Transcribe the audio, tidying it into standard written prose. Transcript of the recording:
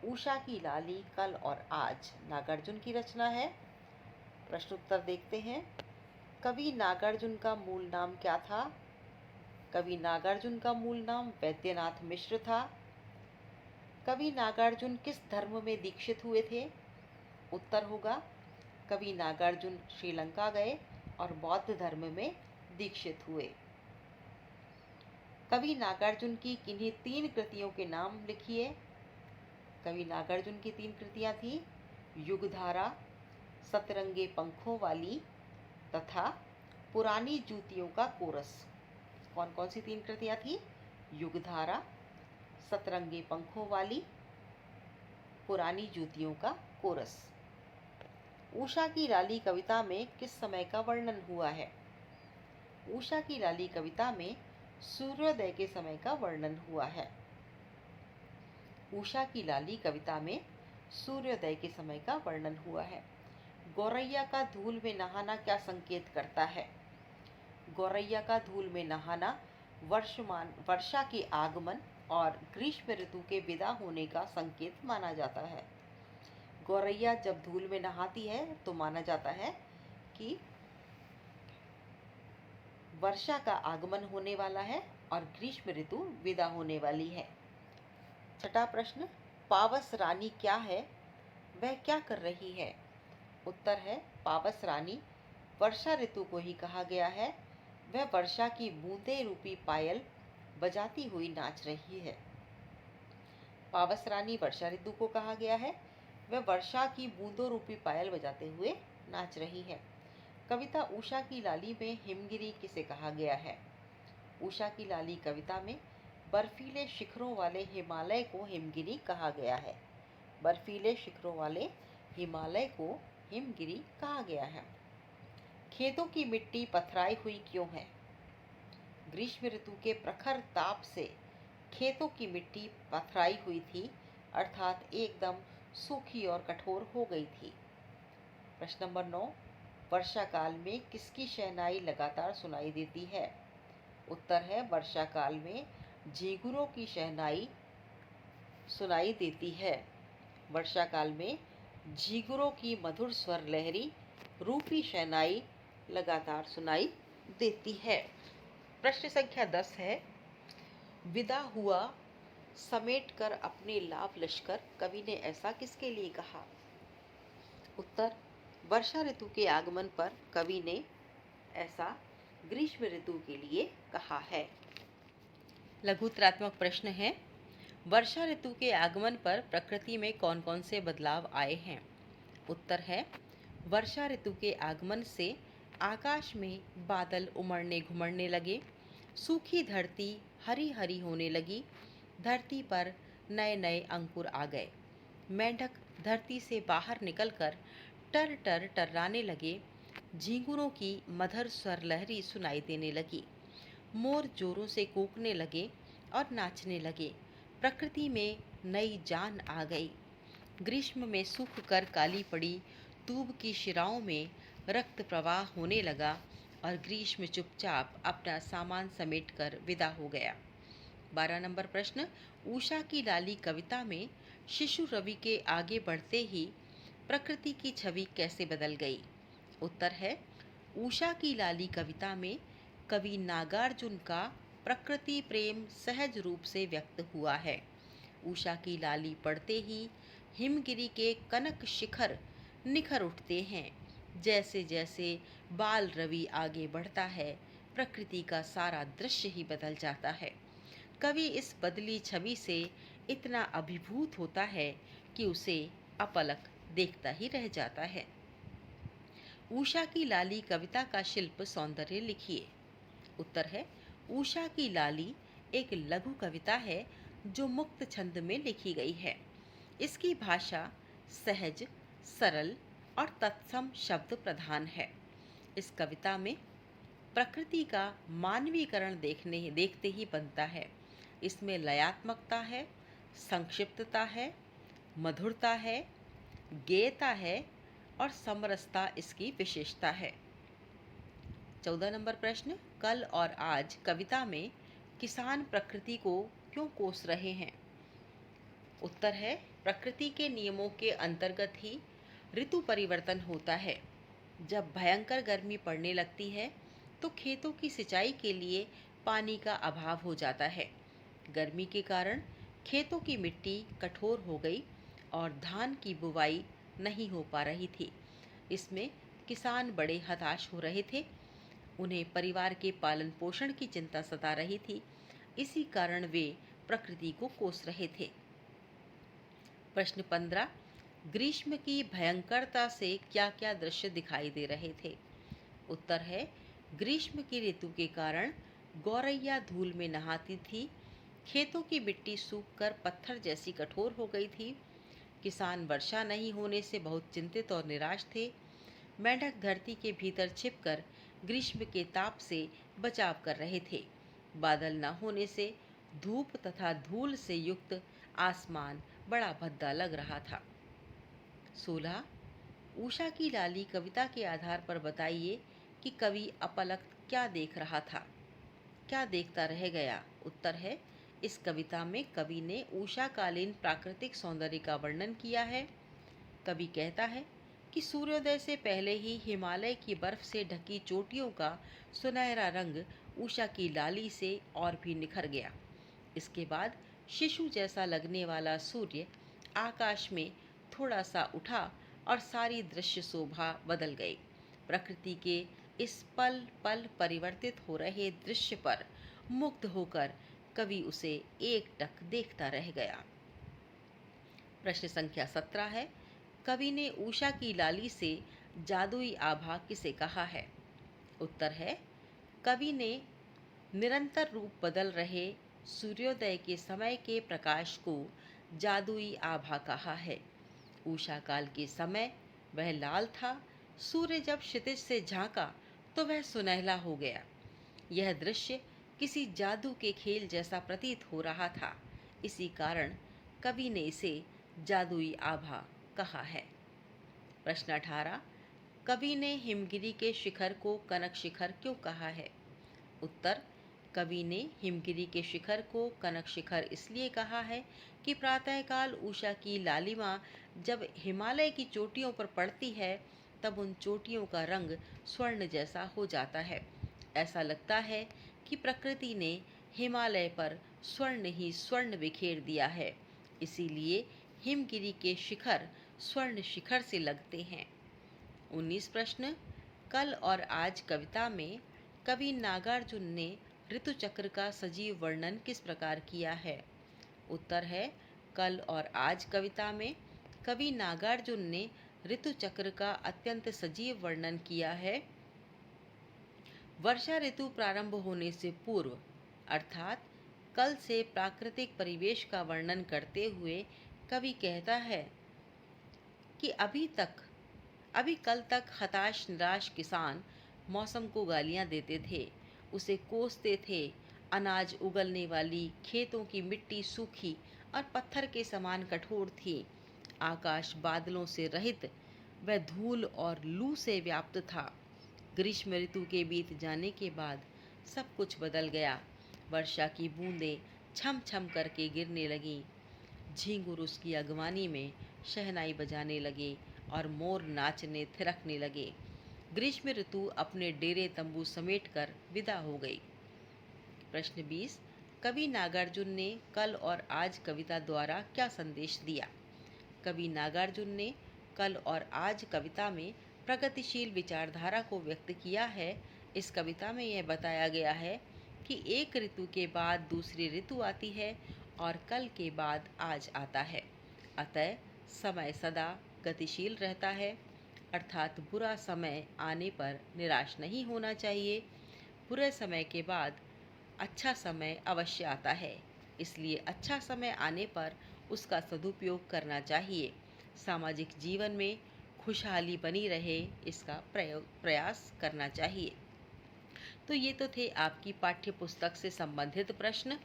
उषा की लाली कल और आज नागार्जुन की रचना है। प्रश्न उत्तर देखते हैं। कवि नागार्जुन का मूल नाम क्या था? कवि नागार्जुन का मूल नाम वैद्यनाथ मिश्र था। कवि नागार्जुन किस धर्म में दीक्षित हुए थे? उत्तर होगा कवि नागार्जुन श्रीलंका गए और बौद्ध धर्म में दीक्षित हुए। कवि नागार्जुन की किन्हीं 3 कृतियों के नाम लिखिए। कवि नागार्जुन की 3 कृतियां थी युगधारा, सतरंगे पंखों वाली तथा पुरानी जूतियों का कोरस। कौन कौन सी 3 कृतियां थी? युगधारा, सतरंगे पंखों वाली, पुरानी जूतियों का कोरस। उषा की लाली कविता में किस समय का वर्णन हुआ है? उषा की लाली कविता में सूर्योदय के समय का वर्णन हुआ है। उषा की लाली कविता में सूर्योदय के समय का वर्णन हुआ है। गौरैया का धूल में नहाना क्या संकेत करता है? गौरैया का धूल में नहाना वर्षा के आगमन और ग्रीष्म ऋतु के विदा होने का संकेत माना जाता है। गौरैया जब धूल में नहाती है तो माना जाता है कि वर्षा का आगमन होने वाला है और ग्रीष्म ऋतु विदा होने वाली है। छठा प्रश्न, पावस रानी क्या है? वह क्या कर रही है? उत्तर है पावस रानी वर्षा ऋतु को ही कहा गया है। वह वर्षा की बूंदे रूपी पायल बजाती हुई नाच रही है। पावस रानी वर्षा ऋतु को कहा गया है। वह वर्षा की बूंदों रूपी पायल बजाते हुए नाच रही है। कविता उषा की लाली में हिमगिरी किसे कहा गया है? उषा की लाली कविता में बर्फीले शिखरों वाले हिमालय को हिमगिरी कहा गया है। बर्फीले शिखरों वाले हिमालय को हिमगिरी कहा गया है। खेतों की मिट्टी पथराई हुई क्यों है? ग्रीष्म ऋतु के प्रखर ताप से खेतों की मिट्टी पथराई हुई थी, अर्थात एकदम सूखी और कठोर हो गई थी। प्रश्न नंबर 9, वर्षा काल में किसकी शहनाई लगातार सुनाई देती है? उत्तर है वर्षा काल में झींगुरों की शहनाई सुनाई देती है। वर्षा काल में झींगुरों की मधुर स्वर लहरी रूपी शहनाई लगातार सुनाई देती है। प्रश्न संख्या 10 है, विदा हुआ समेट कर अपने लाभ लश्कर कवि ने ऐसा किसके लिए कहा? उत्तर, वर्षा ऋतु के आगमन पर कवि ने ऐसा ग्रीष्म ऋतु के लिए कहा है। लघुत्तरात्मक प्रश्न है, वर्षा ऋतु के आगमन पर प्रकृति में कौन कौन से बदलाव आए हैं? उत्तर है वर्षा ऋतु के आगमन से आकाश में बादल उमड़ने घुमड़ने लगे, सूखी धरती हरी हरी होने लगी, धरती पर नए नए अंकुर आ गए, मेंढक धरती से बाहर निकलकर टर टर टर्राने लगे, झींगुरों की मधुर स्वर लहरी सुनाई देने लगी, मोर जोरों से कूकने लगे और नाचने लगे, प्रकृति में नई जान आ गई। ग्रीष्म में सूख कर काली पड़ी दूब की शिराओं में रक्त प्रवाह होने लगा और ग्रीष्म चुपचाप अपना सामान समेटकर विदा हो गया। 12 नंबर प्रश्न, उषा की लाली कविता में शिशु रवि के आगे बढ़ते ही प्रकृति की छवि कैसे बदल गई? उत्तर है उषा की लाली कविता में कवि नागार्जुन का प्रकृति प्रेम सहज रूप से व्यक्त हुआ है। उषा की लाली पढ़ते ही हिमगिरी के कनक शिखर निखर उठते हैं। जैसे जैसे बाल रवि आगे बढ़ता है, प्रकृति का सारा दृश्य ही बदल जाता है। कवि इस बदली छवि से इतना अभिभूत होता है कि उसे अपलक देखता ही रह जाता है। उषा की लाली कविता का शिल्प सौंदर्य लिखिए। उत्तर है उषा की लाली एक लघु कविता है जो मुक्त छंद में लिखी गई है। इसकी भाषा सहज, सरल और तत्सम शब्द प्रधान है। इस कविता में प्रकृति का मानवीकरण देखते ही बनता है। इसमें लयात्मकता है, संक्षिप्तता है, मधुरता है, गेयता है और समरसता इसकी विशेषता है। 14 नंबर प्रश्न, कल और आज कविता में किसान प्रकृति को क्यों कोस रहे हैं? उत्तर है प्रकृति के नियमों के अंतर्गत ही ऋतु परिवर्तन होता है। जब भयंकर गर्मी पड़ने लगती है तो खेतों की सिंचाई के लिए पानी का अभाव हो जाता है। गर्मी के कारण खेतों की मिट्टी कठोर हो गई और धान की बुवाई नहीं हो पा रही थी। इसमें किसान बड़े हताश हो रहे थे। उन्हें परिवार के पालन पोषण की चिंता सता रही थी। इसी कारण वे प्रकृति को कोस रहे थे। प्रश्न 15। ग्रीष्म की भयंकरता से क्या क्या दृश्य दिखाई दे रहे थे? उत्तर है ग्रीष्म की ऋतु के कारण गौरैया धूल में नहाती थी। खेतों की मिट्टी सूखकर पत्थर जैसी कठोर हो गई थी। किसान वर्षा नहीं होने से बहुत चिंतित और निराश थे। मेंढक धरती के भीतर छिपकर ग्रीष्म के ताप से बचाव कर रहे थे। बादल न होने से धूप तथा धूल से युक्त आसमान बड़ा भद्दा लग रहा था। 16। उषा की लाली कविता के आधार पर बताइए कि कवि अपलक क्या देख रहा था, क्या देखता रह गया? उत्तर है इस कविता में कवि ने उषाकालीन प्राकृतिक सौंदर्य का वर्णन किया है। कवि कहता है कि सूर्योदय से पहले ही हिमालय की बर्फ से ढकी चोटियों का सुनहरा रंग उषा की लाली से और भी निखर गया। इसके बाद शिशु जैसा लगने वाला सूर्य आकाश में थोड़ा सा उठा और सारी दृश्य शोभा बदल गई। प्रकृति के इस पल पल परिवर्तित हो रहे दृश्य पर मुग्ध होकर कवि उसे एकटक देखता रह गया। प्रश्न संख्या 17 है, कवि ने उषा की लाली से जादुई आभा किसे कहा है? उत्तर है कवि ने निरंतर रूप बदल रहे सूर्योदय के समय के प्रकाश को जादुई आभा कहा है। उषा काल के समय वह लाल था। सूर्य जब क्षितिज से झांका तो वह सुनहला हो गया। यह दृश्य किसी जादू के खेल जैसा प्रतीत हो रहा था। इसी कारण कवि ने इसे जादुई आभा कहा है। प्रश्न 18। कवि ने हिमगिरी के शिखर को कनक शिखर क्यों कहा है? उत्तर कवि ने हिमगिरी के शिखर को कनक शिखर इसलिए कहा है कि प्रातःकाल उषा की लालिमा जब हिमालय की चोटियों पर पड़ती है तब उन चोटियों का रंग स्वर्ण जैसा हो जाता है। ऐसा लगता है कि प्रकृति ने हिमालय पर स्वर्ण ही स्वर्ण बिखेर दिया है। इसीलिए हिमगिरी के शिखर स्वर्ण शिखर से लगते हैं। 19 प्रश्न। कल और आज कविता में कवि नागार्जुन ने ऋतु चक्र का सजीव वर्णन किस प्रकार किया है? उत्तर है कल और आज कविता में कवि नागार्जुन ने ऋतु चक्र का अत्यंत सजीव वर्णन किया है। वर्षा ऋतु प्रारंभ होने से पूर्व अर्थात कल से प्राकृतिक परिवेश का वर्णन करते हुए कवि कहता है कि अभी कल तक हताश निराश किसान मौसम को गालियां देते थे, उसे कोसते थे। अनाज उगलने वाली खेतों की मिट्टी सूखी और पत्थर के समान कठोर थी। आकाश बादलों से रहित वह धूल और लू से व्याप्त था। ग्रीष्म ऋतु के बीत जाने के बाद सब कुछ बदल गया। वर्षा की बूंदें छम छम करके गिरने लगीं। झींगुर उसकी अगवानी में शहनाई बजाने लगे और मोर नाचने थिरकने लगे। ग्रीष्म ऋतु अपने डेरे तंबू समेटकर विदा हो गई। प्रश्न 20। कवि नागार्जुन ने कल और आज कविता द्वारा क्या संदेश दिया? कवि नागार्जुन ने कल और आज कविता में प्रगतिशील विचारधारा को व्यक्त किया है। इस कविता में यह बताया गया है कि एक ऋतु के बाद दूसरी ऋतु आती है और कल के बाद आज आता है। अतः समय सदा गतिशील रहता है, अर्थात बुरा समय आने पर निराश नहीं होना चाहिए। बुरे समय के बाद अच्छा समय अवश्य आता है, इसलिए अच्छा समय आने पर उसका सदुपयोग करना चाहिए। सामाजिक जीवन में खुशहाली बनी रहे, इसका प्रयास करना चाहिए। तो ये तो थे आपकी पाठ्य पुस्तक से संबंधित प्रश्न।